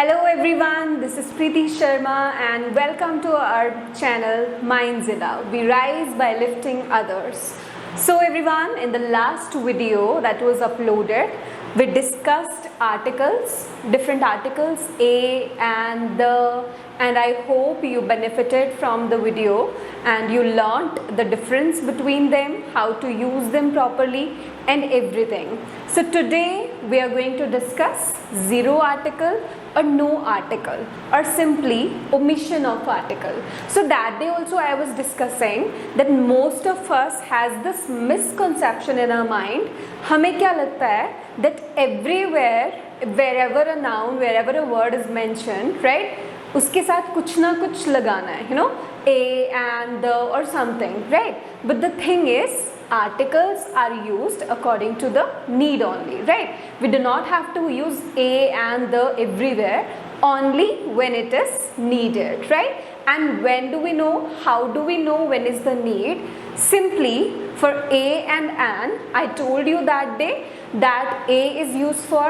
Hello everyone, this is Preeti Sharma and welcome to our channel Mindzilla. We rise by lifting others. So everyone, in the last video that was uploaded, we discussed articles, different articles, a and the, and I hope you benefited from the video and you learnt the difference between them, how to use them properly and everything. So today we are going to discuss zero article or no article or simply omission of article. So that day also I was discussing that most of us has this misconception in our mind. हमें क्या लगता है that everywhere, wherever a noun, wherever a word is mentioned, right, उसके साथ कुछ ना कुछ लगाना है, you know, a and the or something, right? But the thing is, articles are used according to the need only, right? We do not have to use a and the everywhere, only when it is needed, right? And when do we know? How do we know when is the need? Simply for a and an, I told you that day that a is used for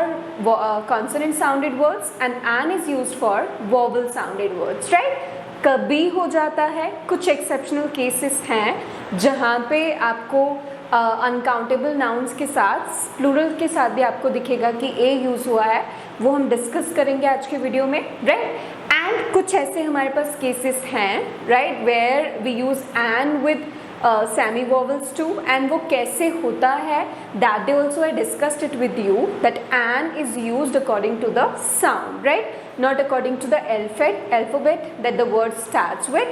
consonant sounded words and an is used for vowel sounded words, right? कभी हो जाता है, कुछ exceptional cases हैं जहाँ पे आपको uncountable nouns के साथ प्लूरल के साथ भी आपको दिखेगा कि ए यूज़ हुआ है, वो हम डिस्कस करेंगे आज के वीडियो में, राइट? एंड कुछ ऐसे हमारे पास केसेस हैं, right, where we use an with semi vowels too, and वो कैसे होता है, that day also I discussed it with you that an is used according to the sound, right, not according to the alphabet that the word starts with,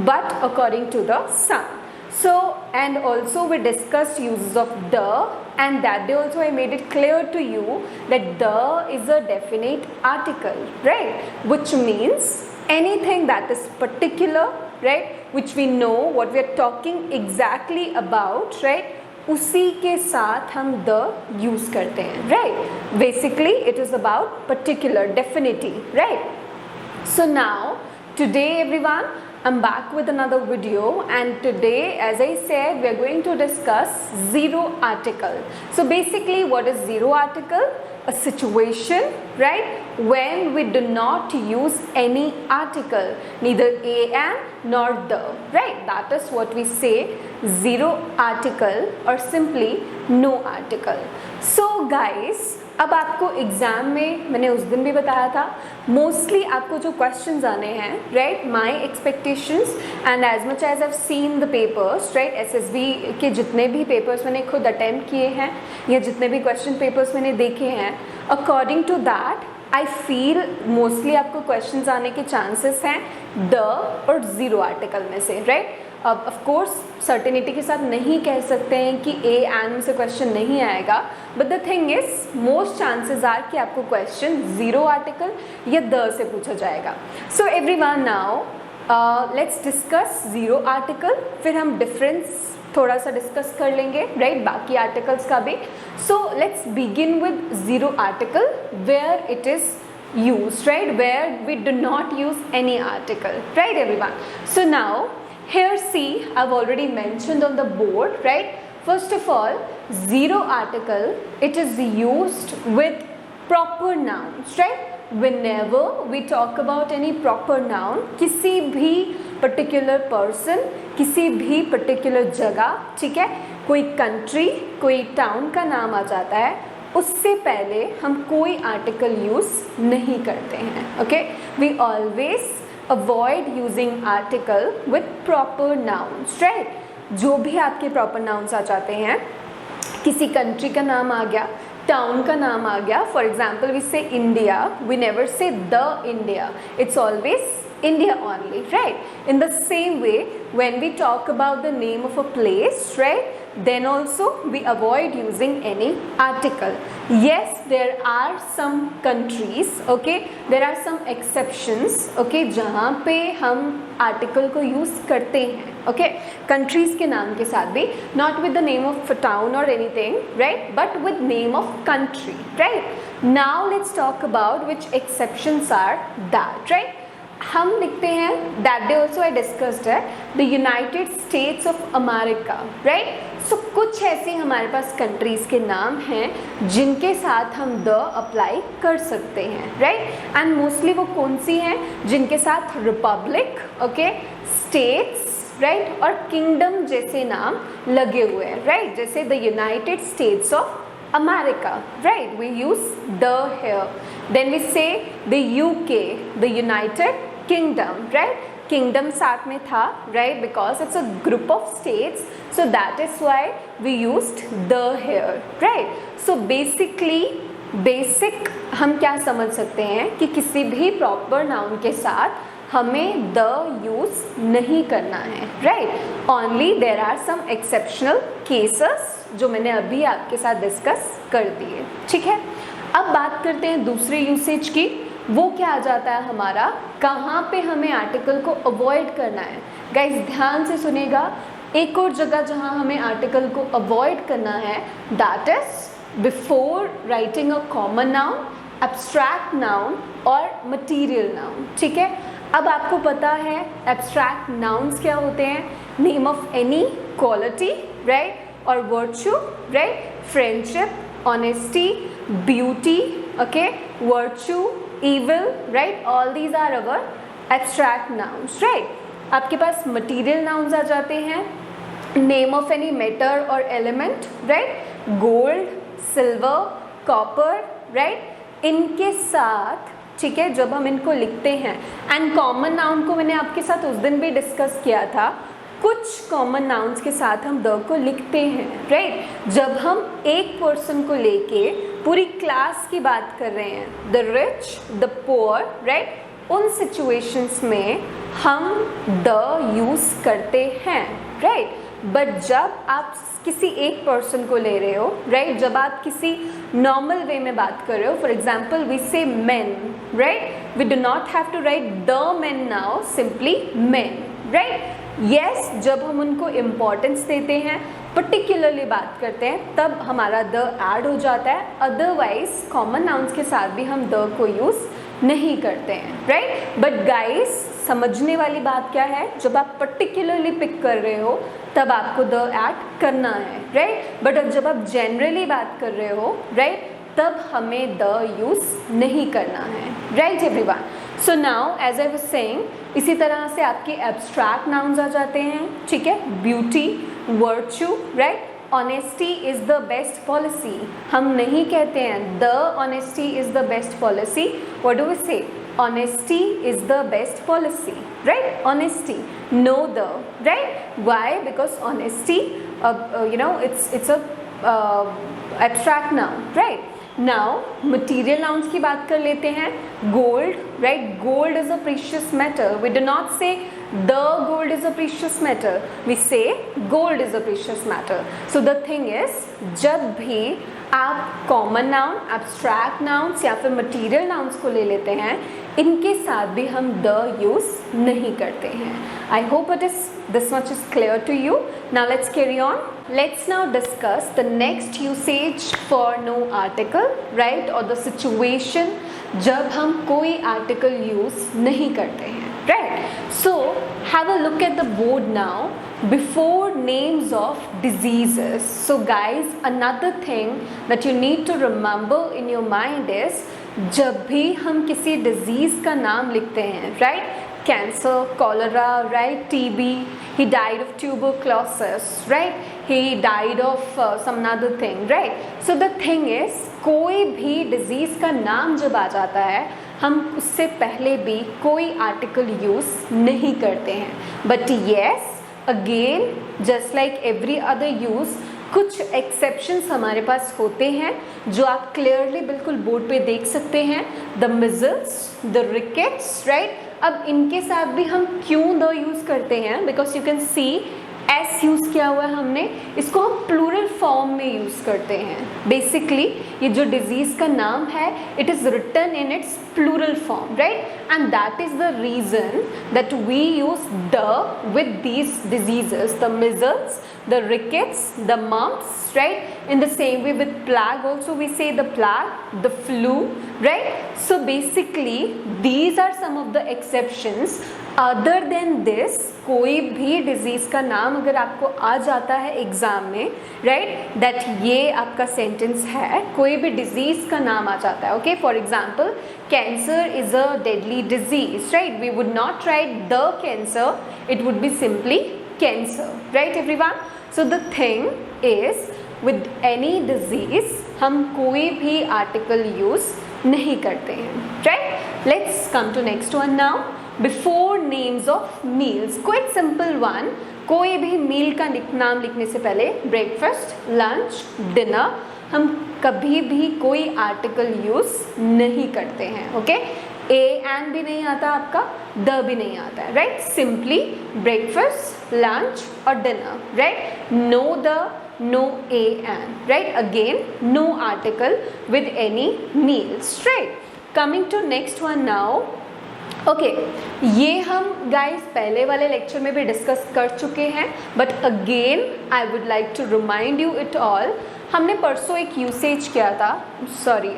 but according to the sound. So, and also we discussed uses of the, and that day also I made it clear to you that the is a definite article, right, which means anything that is particular, right, which we know what we are talking exactly about, right, उसी के साथ हम the use करते हैं, right? Basically it is about particular, definitely, right? So now today everyone, I'm back with another video, and today, as I said, we are going to discuss zero article. So basically what is zero article? A situation, right, when we do not use any article, neither a and nor the, right? That is what we say zero article or simply no article. So guys, अब आपको exam में मैंने उस दिन भी बताया था, mostly आपको जो क्वेश्चंस आने हैं, right, my expectations and as much as I seen the papers, right, SSB के जितने भी पेपर्स मैंने खुद अटेम्प्ट किए हैं या जितने भी क्वेश्चन पेपर्स मैंने देखे हैं, according to that I feel mostly आपको क्वेश्चंस आने के चांसेस हैं द और ज़ीरो आर्टिकल में से, राइट? अब ऑफ कोर्स सर्टेनिटी के साथ नहीं कह सकते हैं कि ए एंड से क्वेश्चन नहीं आएगा, but the thing is most chances are कि आपको क्वेश्चन ज़ीरो आर्टिकल या द से पूछा जाएगा. So everyone, now let's discuss zero article, फिर हम डिफरेंस थोड़ा सा डिस्कस कर लेंगे, राइट, बाकी आर्टिकल्स का भी. So let's begin with zero article where it is used, right, where we do not use any article, right everyone? So now here see, I've already mentioned on the board, right? First of all, zero article, it is used with proper nouns, right? Whenever we talk about any proper noun, किसी भी particular person, किसी भी particular जगह, ठीक है, कोई country, कोई town का नाम आ जाता है, उससे पहले हम कोई आर्टिकल यूज़ नहीं करते हैं, okay? We always avoid using article with proper nouns, right? जो भी आपके प्रॉपर नाउन्स आ जाते हैं, किसी कंट्री का नाम आ गया, टाउन का नाम आ गया, for example we say India, we never say the India, it's always India only, right? In the same way, when we talk about the name of a place, right, then also we avoid using any article. Yes, there are some countries, okay, there are some exceptions, okay, जहाँ पे हम article को use करते हैं, okay, countries के नाम के साथ भी, not with the name of a town or anything, right, but with name of country, right? Now let's talk about which exceptions are that, right? हम लिखते हैं that day also I discussed है the United States of America, right. So कुछ ऐसी हमारे पास countries के नाम हैं जिनके साथ हम द अप्लाई कर सकते हैं, राइट। एंड मोस्टली वो कौन सी हैं जिनके साथ रिपब्लिक, ओके, स्टेट्स, राइट, और किंगडम जैसे नाम लगे हुए हैं, राइट। जैसे the United States of America, right? We use the here. Then we say the UK, the United Kingdom, right? Kingdom साथ में था, right? Because it's a group of states, so that is why we used the here, right? So basically, basic हम क्या समझ सकते हैं कि किसी भी proper noun के साथ हमें द यूज़ नहीं करना है, right. Only there are some exceptional cases जो मैंने अभी आपके साथ डिस्कस कर दिए, ठीक है। अब बात करते हैं दूसरे यूसेज की। वो क्या आ जाता है हमारा, कहाँ पे हमें आर्टिकल को अवॉइड करना है। गाइस ध्यान से सुनेगा, एक और जगह जहाँ हमें आर्टिकल को अवॉइड करना है that is before writing a common noun, abstract noun और मटीरियल नाउन, ठीक है। अब आपको पता है एब्स्ट्रैक्ट नाउन्स क्या होते हैं, name of any quality, right, और virtue, right, friendship, honesty, beauty, okay, virtue, evil, right, all these are our abstract nouns, right. आपके पास मटीरियल नाउन्स आ जाते हैं, नेम ऑफ एनी मेटर और element, right, gold, silver, copper, right, इनके साथ, ठीक है, जब हम इनको लिखते हैं, एंड कॉमन नाउन को मैंने आपके साथ उस दिन भी डिस्कस किया था, कुछ कॉमन नाउन्स के साथ हम द को लिखते हैं, राइट। जब हम एक पर्सन को लेके पूरी क्लास की बात कर रहे हैं, the rich, the poor, right, उन सिचुएशंस में हम द यूज़ करते हैं, राइट। बट जब आप किसी एक पर्सन को ले रहे हो, राइट, जब आप किसी नॉर्मल वे में बात कर रहे हो, for example we say men, right, we do not have to write the men now, simply men, right. Yes, जब हम उनको इम्पोर्टेंस देते हैं, पर्टिकुलरली बात करते हैं, तब हमारा द ऐड हो जाता है। अदरवाइज कॉमन नाउन्स के साथ भी हम द को यूज़ नहीं करते हैं, राइट। बट गाइस, समझने वाली बात क्या है, जब आप पर्टिकुलरली पिक कर रहे हो तब आपको द ऐड करना है, राइट। बट जब आप जनरली बात कर रहे हो, राइट, तब हमें द यूज़ नहीं करना है, right everyone. So now as I was saying, इसी तरह से आपके एब्स्ट्रैक्ट नाउन्स आ जाते हैं, ठीक है, beauty, virtue, right, honesty is the best policy. हम नहीं कहते हैं the honesty is the best policy, what do we say, honesty is the best policy, right? Honesty, know the, right? Why? Because honesty, it's a abstract noun, right? Now material nouns की बात कर लेते हैं। gold, right? Gold is a precious metal. We do not say the gold is a precious metal. We say gold is a precious metal. So the thing is, जब भी आप common noun, abstract nouns या फिर material nouns को ले लेते हैं, इनके साथ भी हम द यूज़ नहीं करते हैं। I hope it is this much is clear to you. Now let's carry on. Let's now discuss the next usage for no article, right, और द सिचुएशन जब हम कोई आर्टिकल यूज़ नहीं करते हैं, राइट। So have a look at the board now before names of diseases. So guys, another thing that you need to remember in your mind is, जब भी हम किसी डिजीज़ का नाम लिखते हैं, right, cancer, cholera, right, TB, he died of tuberculosis, right, he died of some other thing, right. So the thing is, कोई भी डिजीज़ का नाम जब आ जाता है, हम उससे पहले भी कोई आर्टिकल यूज़ नहीं करते हैं। But yes, again just like every other use, कुछ एक्सेप्शंस हमारे पास होते हैं जो आप क्लियरली बिल्कुल बोर्ड पे देख सकते हैं। The measles, the rickets, right. अब इनके साथ भी हम क्यों द यूज़ करते हैं, because you can see S use किया हुआ है हमने, इसको हम प्लूरल फॉर्म में यूज़ करते हैं। बेसिकली ये जो डिजीज़ का नाम है, it is written in its plural form, right, and that is the reason that we use the with these diseases, the measles, the rickets, the mumps, right? In the same way with plague also we say the plague, the flu, right? So basically these are some of the exceptions. Other than this, कोई भी disease का नाम अगर आपको आ जाता है exam में, right, that ये आपका सेंटेंस है, कोई भी डिजीज का नाम आ जाता है, okay. For example, cancer is a deadly disease, right. We would not write the cancer, it would be simply cancer, right everyone. So the thing is with any disease हम कोई भी आर्टिकल यूज नहीं करते हैं, right. Let's come to next one now. Before names of meals, quick simple one. कोई भी मील का नाम लिखने से पहले ब्रेकफास्ट, लंच, डिनर, हम कभी भी कोई आर्टिकल यूज नहीं करते हैं, ओके. ए एंड भी नहीं आता आपका, द भी नहीं आता है, राइट. सिंपली ब्रेकफास्ट, लंच और dinner, right. Know the, no a and, right. Again no article with any meals, right. Coming to next one now. Okay, ये हम गाइस पहले वाले लेक्चर में भी डिस्कस कर चुके हैं, but again I would like to remind you it all. हमने परसों एक यूसेज किया था, सॉरी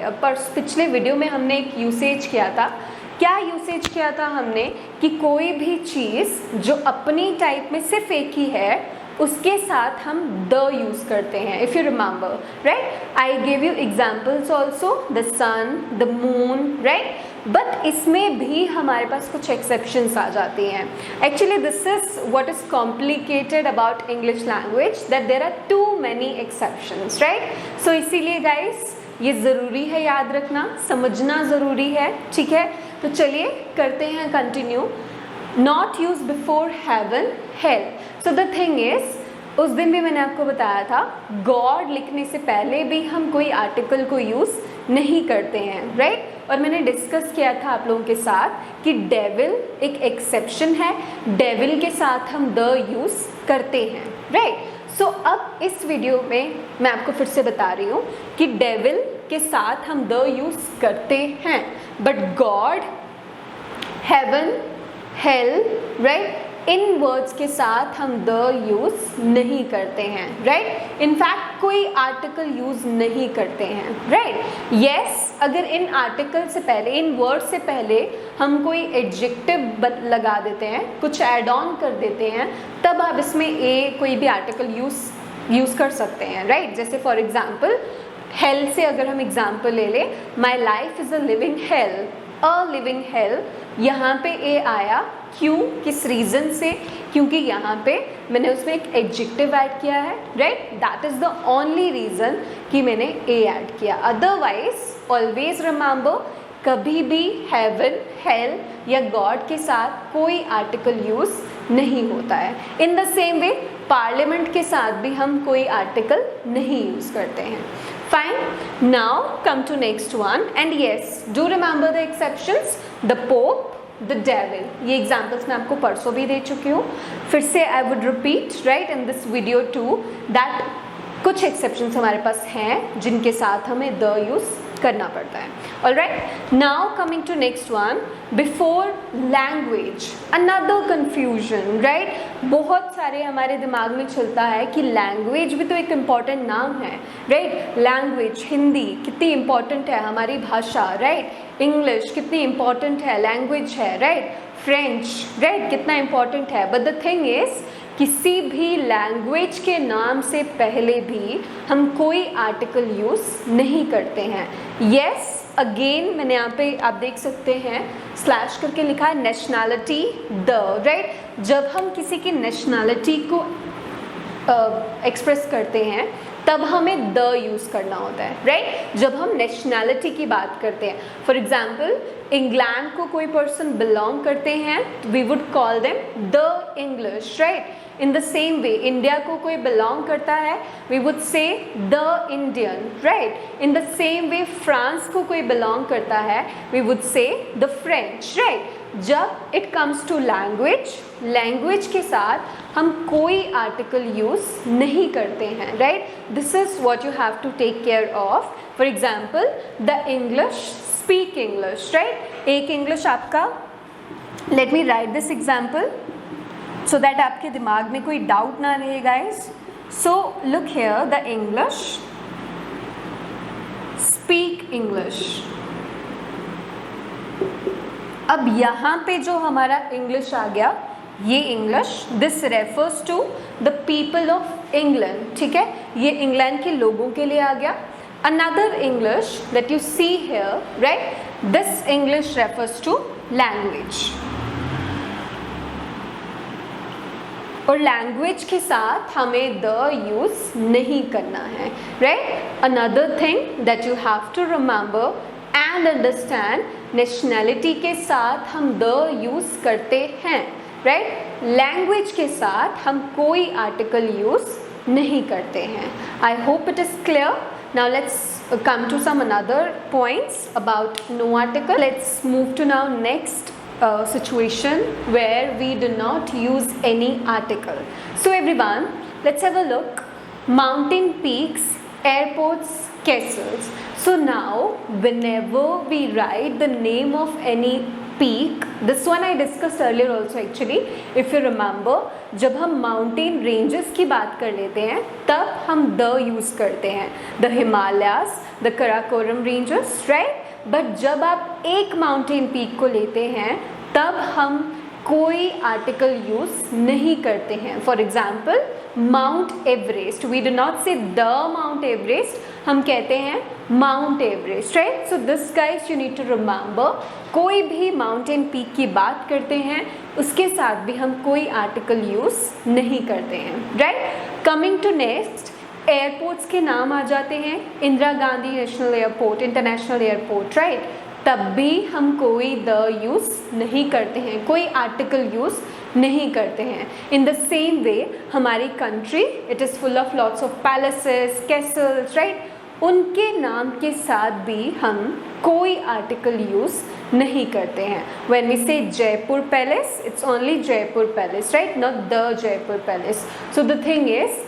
पिछले वीडियो में हमने एक यूसेज किया था. क्या यूसेज किया था हमने कि कोई भी चीज़ जो अपनी टाइप में सिर्फ एक ही है उसके साथ हम द यूज़ करते हैं, if you remember, right. I give you examples also, the sun, the moon, right. But इसमें भी हमारे पास कुछ एक्सेप्शंस आ जाती हैं. Actually this is what is complicated about English language, that there are too many exceptions, right. So इसीलिए guys ये ज़रूरी है याद रखना, समझना ज़रूरी है, ठीक है. तो चलिए करते हैं continue. Not use before heaven, hell. So the thing is, उस दिन भी मैंने आपको बताया था गॉड लिखने से पहले भी हम कोई आर्टिकल को यूज़ नहीं करते हैं, राइट. और मैंने डिस्कस किया था आप लोगों के साथ कि डेविल एक एक्सेप्शन है, डेविल के साथ हम द यूज़ करते हैं, राइट. सो अब इस वीडियो में मैं आपको फिर से बता रही हूँ कि डेविल के साथ हम द यूज़ करते हैं, but God, heaven, hell, right, इन वर्ड्स के साथ हम द यूज़ नहीं करते हैं, राइट. इनफैक्ट कोई आर्टिकल यूज़ नहीं करते हैं, राइट. यस, अगर इन आर्टिकल से पहले, इन वर्ड से पहले हम कोई एडजेक्टिव लगा देते हैं, कुछ ऐड ऑन कर देते हैं, तब आप इसमें कोई भी आर्टिकल यूज़ कर सकते हैं, राइट. जैसे फॉर एग्जाम्पल हेल से अगर हम एग्जाम्पल ले लें, my life is a living hello, a living hello, यहाँ पे ए आया, क्यों, किस रीज़न से, क्योंकि यहाँ पे मैंने उसमें एक एडजेक्टिव ऐड किया है, right. That is the only reason कि मैंने ए ऐड किया. अदरवाइज ऑलवेज रिमेंबर, कभी भी हेवन, हेल या गॉड के साथ कोई आर्टिकल यूज़ नहीं होता है. इन द सेम वे पार्लियामेंट के साथ भी हम कोई आर्टिकल नहीं यूज़ करते हैं. Fine. Now come to next one, and yes, do remember the exceptions. The Pope, the Devil. ये examples मैं आपको परसों भी दे चुकी हूँ. फिर से I would repeat, right, in this video too, that कुछ exceptions हमारे पास हैं जिनके साथ हमें the use करना पड़ता है. Alright. Now coming to next one. Before language, another confusion, right? बहुत सारे हमारे दिमाग में चलता है कि लैंग्वेज भी तो एक इम्पॉर्टेंट नाम है, राइट. लैंग्वेज, हिंदी कितनी इम्पॉर्टेंट है हमारी भाषा, राइट. इंग्लिश कितनी इम्पॉर्टेंट है, लैंग्वेज है, राइट. फ्रेंच, राइट, कितना इम्पॉर्टेंट है. बट द थिंग इज, किसी भी लैंग्वेज के नाम से पहले भी हम कोई आर्टिकल यूज़ नहीं करते हैं. यस, अगेन मैंने यहाँ पे आप देख सकते हैं स्लैश करके लिखा है नेशनैलिटी, द, राइट. जब हम किसी की नेशनैलिटी को एक्सप्रेस करते हैं तब हमें द यूज़ करना होता है, राइट. जब हम नेशनैलिटी की बात करते हैं, फॉर एग्जाम्पल इंग्लैंड को कोई पर्सन बिलोंग करते हैं, we would call them the English, right. In the same way India को कोई बिलोंग करता है, we would say the Indian, right. In the same way France को कोई बिलोंग करता है, we would say the French, right. जब it comes to language, language के साथ हम कोई आर्टिकल यूज़ नहीं करते हैं, right. This is what you have to take care of. For example the English, speak English, right. एक इंग्लिश आपका, let me right this example so that आपके दिमाग में कोई डाउट ना रहे guys. So look here, the English, speak English. अब यहाँ पे जो हमारा इंग्लिश आ गया, ये English, this refers to the people of England, ठीक है, ये इंग्लैंड के लोगों के लिए आ गया. Another English that you see here, right, this English refers to language. और लैंग्वेज के साथ हमें द यूज़ नहीं करना है, right. Another thing that you have to remember and understand, nationality के साथ हम द यूज़ करते हैं, राइट. लैंग्वेज के साथ हम कोई आर्टिकल यूज़ नहीं करते हैं. I hope it is clear. Now let's come to some another points about no article. Let's move to now next situation where we do not use any article. So everyone, let's have a look. Mountain peaks, airports, castles. So now whenever we write the name of any peak, this one I discussed earlier also actually, if you remember, जब हम mountain ranges की बात कर लेते हैं तब हम the use करते हैं, the Himalayas, the Karakoram ranges, right. But जब आप एक माउंटेन पीक को लेते हैं तब हम कोई आर्टिकल यूज़ नहीं करते हैं. For example Mount Everest, we do not say the Mount Everest, हम कहते हैं Mount Everest, right. So this guys you need to remember, कोई भी माउंटेन पीक की बात करते हैं उसके साथ भी हम कोई आर्टिकल यूज़ नहीं करते हैं, right. Coming to next, airports के नाम आ जाते हैं. Indira Gandhi national airport, international airport, right. तब भी हम कोई द यूज़ नहीं करते हैं, कोई आर्टिकल यूज़ नहीं करते हैं. इन द सेम वे हमारी country, it is full of lots of palaces, Castle's, right. उनके नाम के साथ भी हम कोई आर्टिकल यूज़ नहीं करते हैं. व्हेन वी से Jaipur palace, it's only Jaipur palace, right, not the Jaipur palace. So the thing is,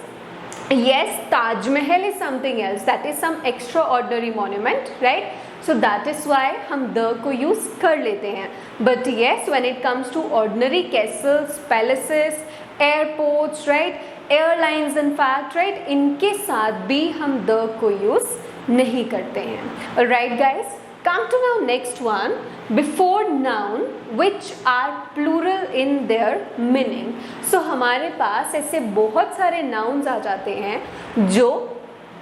yes, Taj Mahal is something else, that is some extraordinary monument, right. So that is why हम the को use कर लेते हैं. But yes, when it comes to ordinary castles, palaces, airports, right, airlines in fact, right, इनके साथ भी हम the को use नहीं करते हैं. Alright guys, come to now next one, before noun which are plural in their meaning. So हमारे पास ऐसे बहुत सारे nouns आ जाते हैं जो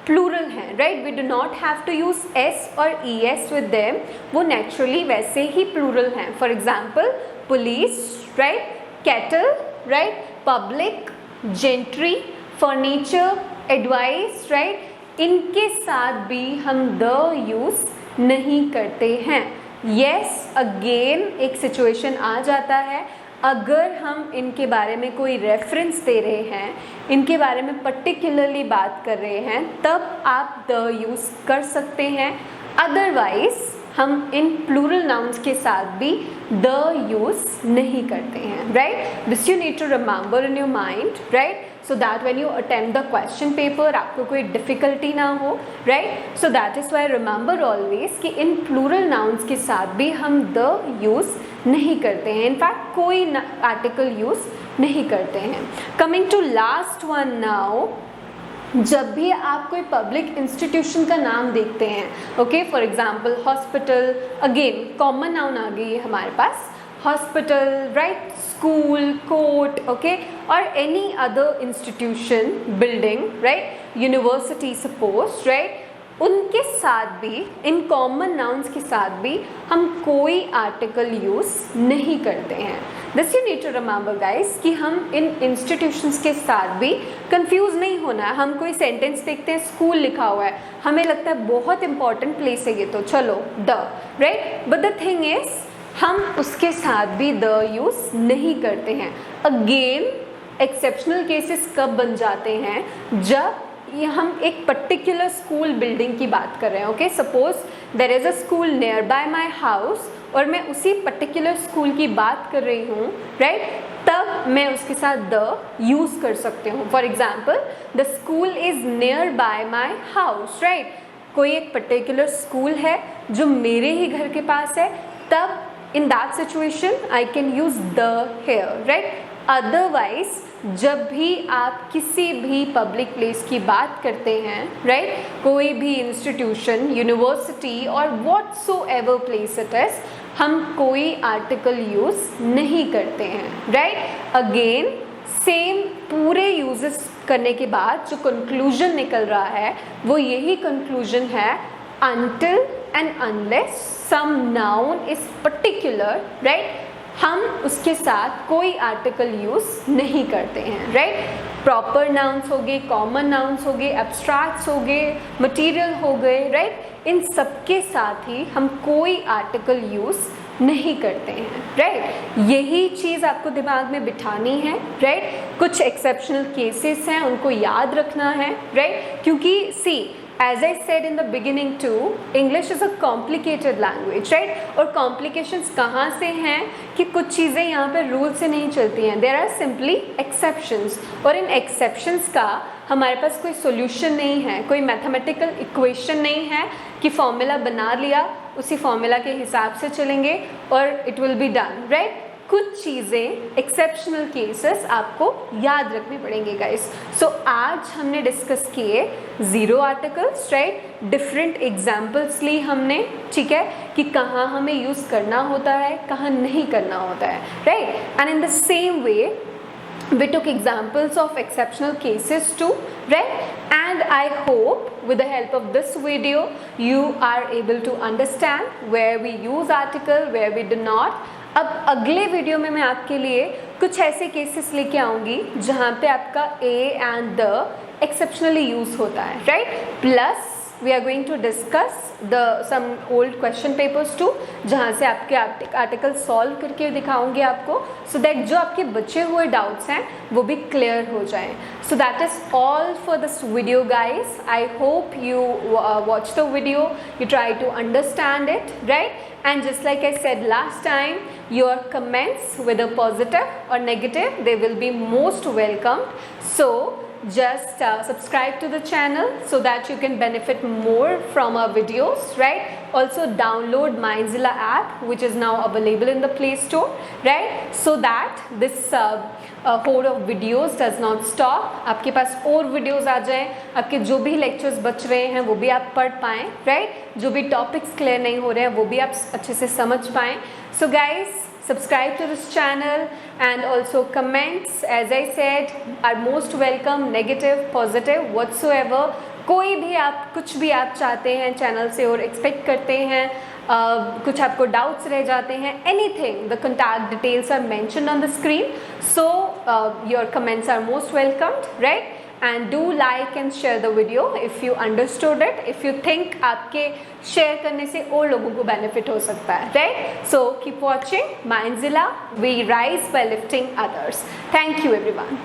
plural हैं, right. We do not have to use s or es with them, वो naturally वैसे ही plural हैं. For example, police, right, cattle, right, public, gentry, furniture, advice, right. इनके साथ भी हम the use नहीं करते हैं. यस, अगेन एक सिचुएशन आ जाता है, अगर हम इनके बारे में कोई रेफरेंस दे रहे हैं, इनके बारे में पर्टिकुलरली बात कर रहे हैं, तब आप द यूज़ कर सकते हैं. अदरवाइज हम इन प्लूरल नाउन्स के साथ भी द यूज़ नहीं करते हैं, right. This you need to remember in your mind, right, so that when you attempt the question paper आपको कोई difficulty ना हो, right. So that is why remember always कि इन plural nouns के साथ भी हम the use नहीं करते हैं, in fact कोई article use नहीं करते हैं. Coming to last one now, जब भी आप कोई पब्लिक इंस्टीट्यूशन का नाम देखते हैं, okay, for example hospital, again common noun आ गई है हमारे पास, hospital, right, school, court, okay, और any other institution, building, right, university suppose, right, उनके साथ भी, इन कॉमन नाउन्स के साथ भी हम कोई आर्टिकल यूज़ नहीं करते हैं. This you need to remember guys कि हम इन इंस्टीट्यूशंस के साथ भी कंफ्यूज नहीं होना है. हम कोई सेंटेंस देखते हैं, स्कूल लिखा हुआ है, हमें लगता है बहुत इंपॉर्टेंट प्लेस है ये, तो चलो the, right, but the thing is हम उसके साथ भी द यूज़ नहीं करते हैं. अगेन एक्सेप्शनल केसेस कब बन जाते हैं, जब ये हम एक पर्टिकुलर स्कूल बिल्डिंग की बात कर रहे हैं, okay, suppose there is a school near by my house और मैं उसी पर्टिकुलर स्कूल की बात कर रही हूँ, राइट, तब मैं उसके साथ द यूज़ कर सकती हूँ. For example, the school is near by my house, right, कोई एक पर्टिकुलर स्कूल है जो मेरे ही घर के पास है, तब in that situation I can use the here, right. Otherwise जब भी आप किसी भी पब्लिक प्लेस की बात करते हैं, राइट, कोई भी इंस्टीट्यूशन, यूनिवर्सिटी और व्हाटसोएवर प्लेस इट इज, हम कोई आर्टिकल यूज़ नहीं करते हैं, राइट। अगेन सेम पूरे यूजेस करने के बाद जो कंक्लूजन निकल रहा है वो यही कंक्लूजन है, until and unless some noun is particular, right, हम उसके साथ कोई आर्टिकल यूज़ नहीं करते हैं, राइट। प्रॉपर नाउन्स हो गए, कॉमन नाउन्स हो गए, एब्स्ट्रैक्ट्स हो गए, मटेरियल हो गए, राइट, इन सबके साथ ही हम कोई आर्टिकल यूज़ नहीं करते हैं, राइट। यही चीज़ आपको दिमाग में बिठानी है, राइट। कुछ एक्सेप्शनल केसेस हैं, उनको याद रखना है, राइट, क्योंकि सी as I said in the beginning too, English is a complicated language, right? और complications कहाँ से हैं कि कुछ चीज़ें यहाँ पे रूल से नहीं चलती हैं, there are simply exceptions, और इन exceptions का हमारे पास कोई solution नहीं है, कोई mathematical equation नहीं है कि फॉर्मूला बना लिया, उसी फॉर्मूला के हिसाब से चलेंगे और it will be done, right? कुछ चीज़ें एक्सेप्शनल केसेस आपको याद रखने पड़ेंगे गाइस। सो आज हमने डिस्कस किए zero articles, right, different examples ली हमने, ठीक है, कि कहाँ हमें यूज़ करना होता है, कहाँ नहीं करना होता है, right. And in the same way we took examples of exceptional cases too, right, and I hope with the help of this video you are able to understand where we use article, where we do not. अब अगले video में मैं आपके लिए कुछ ऐसे cases लेके आऊँगी जहाँ पे आपका a and the exceptionally use होता है, right, plus we are going to discuss some old question papers too, जहाँ से आपके आर्टिकल सॉल्व करके दिखाऊंगी आपको, सो दैट जो आपके बचे हुए डाउट्स हैं वो भी क्लियर हो जाएं। So that is all for this video guys. I hope you watch the video, you try to understand it, right, and just like I said last time, your comments, whether positive or negative, they will be most welcomed. So just subscribe to the channel so that you can benefit more from our videos, right. Also download Mindzilla app, which is now available in the Play Store, right, so that this horde of videos does not stop. आपके पास और videos आ जाएं, आपके जो भी lectures बच रहे हैं वो भी आप पढ़ पाएँ, राइट, जो भी टॉपिक्स क्लियर नहीं हो रहे हैं वो भी आप अच्छे से समझ पाएँ। So guys, subscribe to this channel and also comments, as I said, are most welcome, negative, positive, whatsoever. कोई भी आप कुछ भी आप चाहते हैं चैनल से और एक्सपेक्ट करते हैं, कुछ आपको डाउट्स रह जाते हैं, anything, the contact details are mentioned on the screen, so your comments are most welcomed, right. And do like and share the video if you understood it, if you think आपके share करने से और लोगों को benefit हो सकता है, right. So keep watching Mindzilla, we rise by lifting others. Thank you everyone.